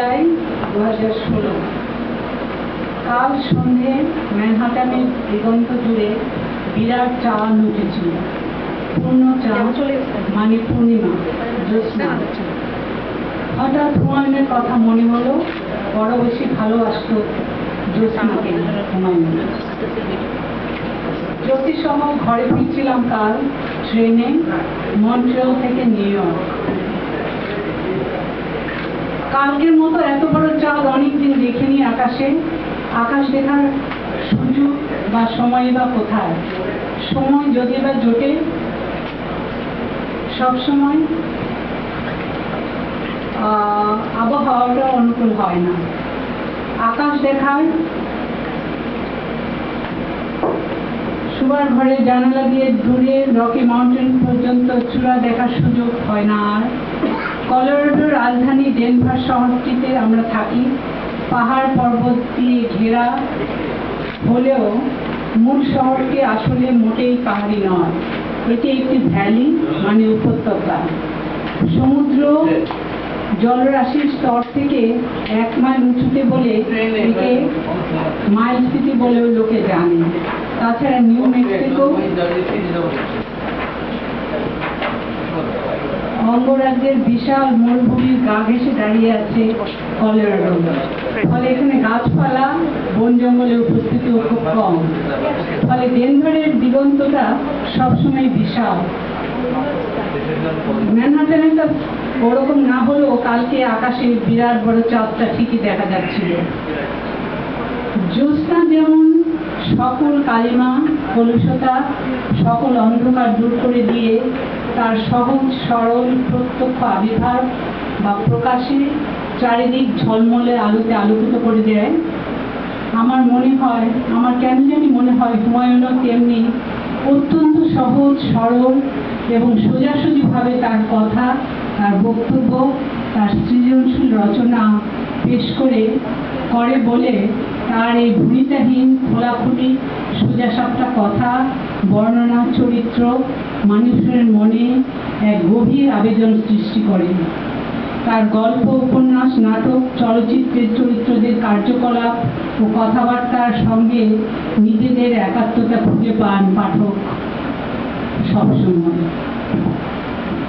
জুলাই 2016। কাল সন্ধে ম্যানহাটানের দিগন্ত জুড়ে বিরাট চাঁদ উঠেছিল। পূর্ণ চাঁদ মানে পূর্ণিমা, জ্যোৎস্না। হঠাৎ হুমায়ুনের কথা মনে হলো, বড় বেশি ভালোবাসত জ্যোৎস্নাকে হুমায়ুন। জ্যোতিসহ ঘরে ফিরছিলাম কাল ট্রেনে, মন্ট্রিয়াল থেকে নিউ ইয়র্ক। কালকের মতো এত বড় চাঁদ অনেকদিন দেখিনি আকাশে। আকাশ দেখার সুযোগ বা সময় বা কোথায়? সময় যদি বা জোটে, সবসময় আবহাওয়াটা অনুকূল হয় না। আকাশ দেখার শোবার ঘরে জানালা দিয়ে দূরে রকি মাউন্টেন পর্যন্ত চূড়া দেখার সুযোগ হয় না। আর কলোরাডোর রাজধানী ডেনভার শহরটিতে আমরা থাকি। পাহাড় পর্বত দিয়ে ঘেরা হলেও মূল শহরটি আসলে মোটেই পাহাড়ি নয়। এটি একটি ভ্যালি মানে উপত্যকা। সমুদ্র জলরাশির স্তর থেকে 1 মাইল উঁচুতে বলে একে মাইল সিটি বলেও লোকে জানে। তাছাড়া নিউ মেক্সিকো অঙ্গরাজ্যের বিশাল মরুভূমির গা ঘেঁষে দাঁড়িয়ে আছে কলোরাডো। ফলে এখানে গাছপালা, বন জঙ্গলের উপস্থিতি খুব কম। ফলে ডেনভারের দিগন্তটা সবসময় বিশাল। ম্যানহাটানেরটা ওরকম না হলেও কালকে আকাশে বিরাট বড় চাঁদটা ঠিকই দেখা যাচ্ছিল। জ্যোৎস্না যেমন সকল কালিমা, কলুষতা, সকল অন্ধকার দূর করে দিয়ে তার সহজ সরল প্রত্যক্ষ আবির্ভাব বা প্রকাশে চারিদিক ঝলমলে আলোতে আলোকিত করে দেয়। আমার কেন জানি মনে হয় হুমায়ুনও তেমনি অত্যন্ত সহজ সরল এবং সোজাসুজিভাবে তার কথা, তার বক্তব্য, তার সৃজনশীল রচনা পেশ করে বলে তার এই ভূমিকাহীন খোলাখুলি সোজাসাপটা কথা, বর্ণনা, চরিত্র মানুষের মনে এক গভীর আবেদন সৃষ্টি করে। তার গল্প, উপন্যাস, নাটক, চলচ্চিত্রের চরিত্রদের কার্যকলাপ ও কথাবার্তার সঙ্গে নিজেদের একাত্মতা খুঁজে পান পাঠক সবসময়।